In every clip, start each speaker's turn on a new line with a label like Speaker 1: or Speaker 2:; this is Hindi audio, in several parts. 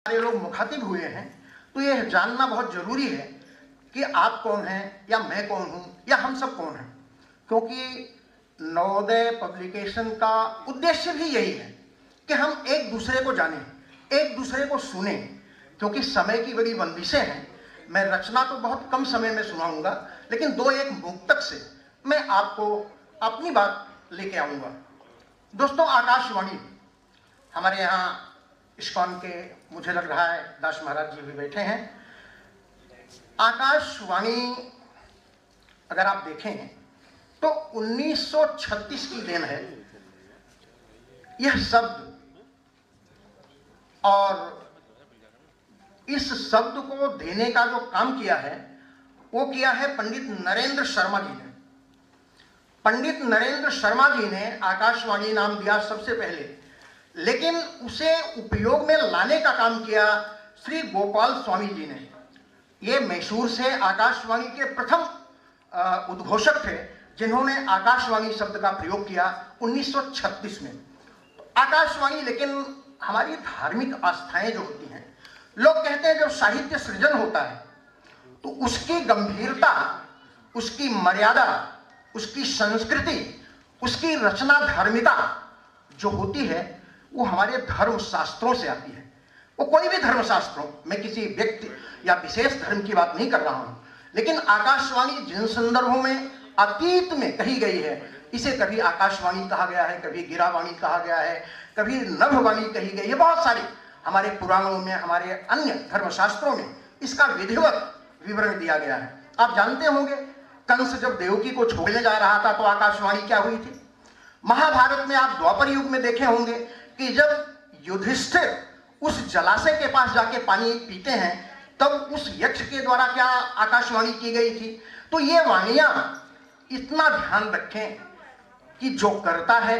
Speaker 1: सारे लोग मुखातिब हुए हैं, तो यह जानना बहुत जरूरी है कि आप कौन हैं या मैं कौन हूं या हम सब कौन हैं। क्योंकि नवोदय पब्लिकेशन का उद्देश्य भी यही है कि हम एक दूसरे को जानें, एक दूसरे को सुने। क्योंकि समय की बड़ी बंदिशें हैं। मैं रचना तो बहुत कम समय में सुनाऊंगा, लेकिन दो एक मुक्तक से मैं आपको अपनी बात लेके आऊंगा। दोस्तों, आकाशवाणी हमारे यहाँ इस्कॉन के, मुझे लग रहा है दास महाराज जी भी बैठे हैं। आकाशवाणी अगर आप देखें तो 1936 की देन है यह शब्द, और इस शब्द को देने का जो काम किया है वो किया है पंडित नरेंद्र शर्मा जी ने। पंडित नरेंद्र शर्मा जी ने आकाशवाणी नाम दिया सबसे पहले, लेकिन उसे उपयोग में लाने का काम किया श्री गोपाल स्वामी जी ने। ये मैसूर से आकाशवाणी के प्रथम उद्घोषक थे जिन्होंने आकाशवाणी शब्द का प्रयोग किया 1936 में। तो आकाशवाणी, लेकिन हमारी धार्मिक आस्थाएं जो होती हैं, लोग कहते हैं जब साहित्य सृजन होता है तो उसकी गंभीरता, उसकी मर्यादा, उसकी संस्कृति, उसकी रचना धर्मिता जो होती है वो हमारे धर्म शास्त्रों से आती है। वो कोई भी धर्म शास्त्रों, मैं किसी व्यक्ति या विशेष धर्म की बात नहीं कर रहा हूं, लेकिन आकाशवाणी जिन संदर्भों में अतीत में कही गई है, इसे कभी आकाशवाणी कहा गया है, कभी गिरावाणी कहा गया है, कभी नभवाणी कही गई है। बहुत सारी हमारे पुराणों में, हमारे अन्य धर्मशास्त्रों में इसका विधिवत विवरण दिया गया है। आप जानते होंगे कंस जब देवकी को छोड़ने जा रहा था तो आकाशवाणी क्या हुई थी। महाभारत में आप द्वापर युग में देखे होंगे कि जब युधिष्ठिर उस जलाशय के पास जाके पानी पीते हैं तब उस यक्ष के द्वारा क्या आकाशवाणी की गई थी। तो ये वाणियां इतना ध्यान रखें कि जो करता है,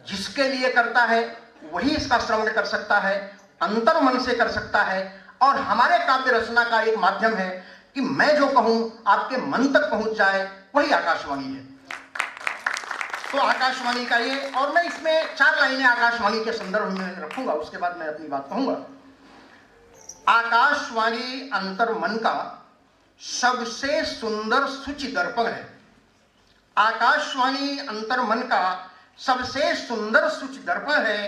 Speaker 1: जिसके लिए करता है, वही इसका श्रवण कर सकता है, अंतर मन से कर सकता है। और हमारे काव्य रचना का एक माध्यम है कि मैं जो कहूं आपके मन तक पहुंच जाए, वही आकाशवाणी है। तो आकाशवाणी का ये, और मैं इसमें 4 लाइनें आकाशवाणी के संदर्भ में रखूंगा, उसके बाद मैं अपनी बात कहूंगा। आकाशवाणी अंतर मन का सबसे सुंदर सूचि दर्पण है। आकाशवाणी अंतर मन का सबसे सुंदर सूचि दर्पण है।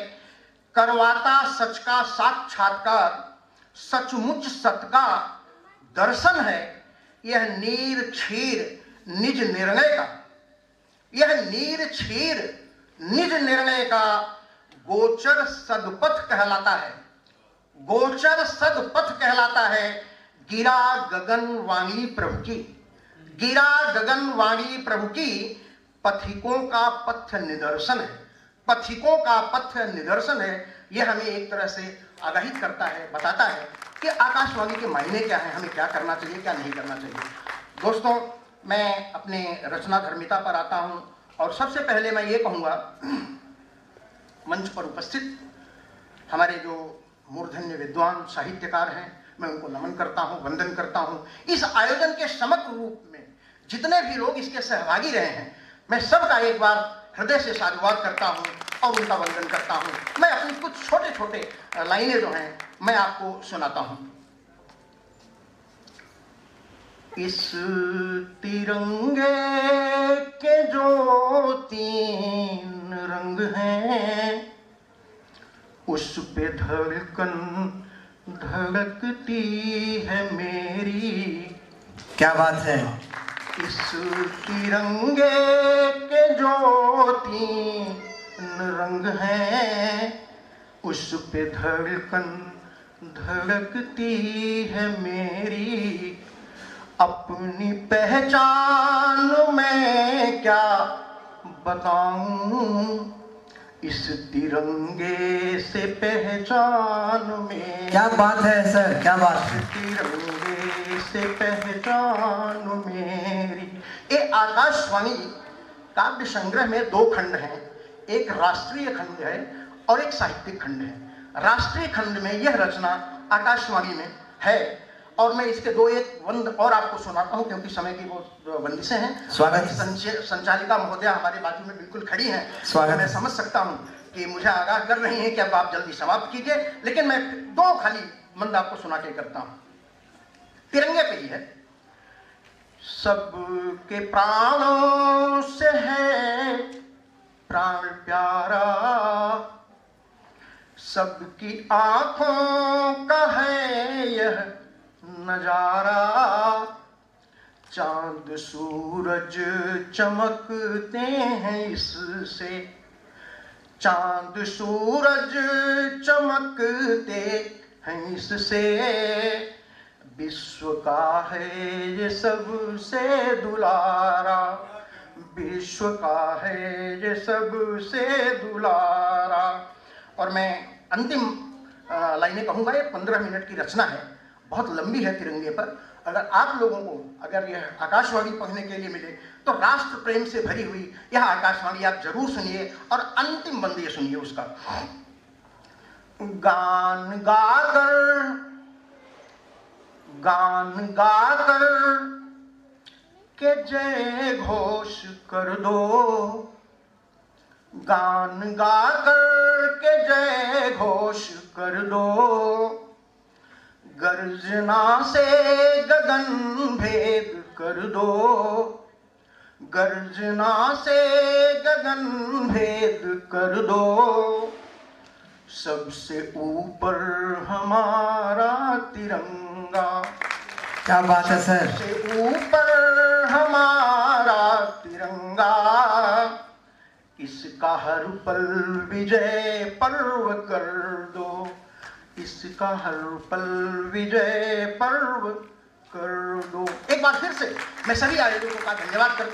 Speaker 1: करवाता सच का साक्षात्कार, सचमुच सत का दर्शन है। यह नीर क्षीर निज निर्णय का, यह नीर क्षीर निज निर्णय का गोचर सदपथ कहलाता है। गोचर सदपथ कहलाता है। गिरा गगन वाणी प्रभु की, गिरा गगन वाणी प्रभु की पथिकों का पथ निदर्शन है। पथिकों का पथ निदर्शन है। यह हमें एक तरह से आगाही करता है, बताता है कि आकाशवाणी के मायने क्या है, हमें क्या करना चाहिए, क्या नहीं करना चाहिए। दोस्तों, मैं अपने रचना धर्मिता पर आता हूं और सबसे पहले मैं ये कहूंगा, मंच पर उपस्थित हमारे जो मूर्धन्य विद्वान साहित्यकार हैं, मैं उनको नमन करता हूं, वंदन करता हूं। इस आयोजन के समग्र रूप में जितने भी लोग इसके सहभागी रहे हैं, मैं सबका एक बार हृदय से साधुवाद करता हूं और उनका वंदन करता हूं। मैं अपनी कुछ छोटे छोटे लाइनें जो हैं मैं आपको सुनाता हूं। इस तिरंगे के जो 3 रंग हैं, उस पे धड़कन धड़कती है मेरी।
Speaker 2: क्या बात है।
Speaker 1: इस तिरंगे के जो 3 रंग हैं, उस पे धड़कन धड़कती है मेरी। अपनी पहचान मैं क्या बताऊं, इस तिरंगे से पहचान में।
Speaker 2: क्या बात है सर, क्या बात है।
Speaker 1: तिरंगे से पहचान मेरी। ये आकाशवाणी काव्य संग्रह में 2 खंड हैं, एक राष्ट्रीय खंड है और एक साहित्यिक खंड है। राष्ट्रीय खंड में यह रचना आकाशवाणी में है और मैं इसके 2-1 वंद और आपको सुनाता हूं क्योंकि समय की वो बंदिशें हैं।
Speaker 2: स्वागत।
Speaker 1: संचालिका महोदया हमारे बाजू में बिल्कुल खड़ी हैं।
Speaker 2: स्वागत।
Speaker 1: मैं समझ सकता हूं कि मुझे आगाह कर रही हैं कि अब आप जल्दी समाप्त कीजिए, लेकिन मैं 2 खाली मंद आपको सुना के करता हूं। तिरंगे पे ही है। सबके प्राणों से है प्राण प्यारा, सबकी आंखों का है यह नजारा, चांद सूरज चमकते हैं इससे, चांद सूरज चमकते हैं इससे, विश्व का है ये सबसे दुलारा, विश्व का है ये सबसे दुलारा। और मैं अंतिम लाइनें कहूँगा। ये 15 मिनट की रचना है, बहुत लंबी है तिरंगे पर। अगर आप लोगों को अगर यह आकाशवाणी पढ़ने के लिए मिले तो राष्ट्र प्रेम से भरी हुई यह आकाशवाणी आप जरूर सुनिए और अंतिम बंद ये सुनिए उसका। गान गाकर के जय घोष कर दो, गान गाकर के जय घोष कर दो, गर्जना से गगन भेद कर दो, गर्जना से गगन भेद कर दो, सबसे ऊपर हमारा तिरंगा।
Speaker 2: क्या बात है सर।
Speaker 1: सबसे ऊपर हमारा तिरंगा, इसका हर पल विजय पर्व कर दो, इसका हर पल विजय पर्व कर दो। एक बार फिर से मैं सभी आयोजकों का धन्यवाद करता हूं।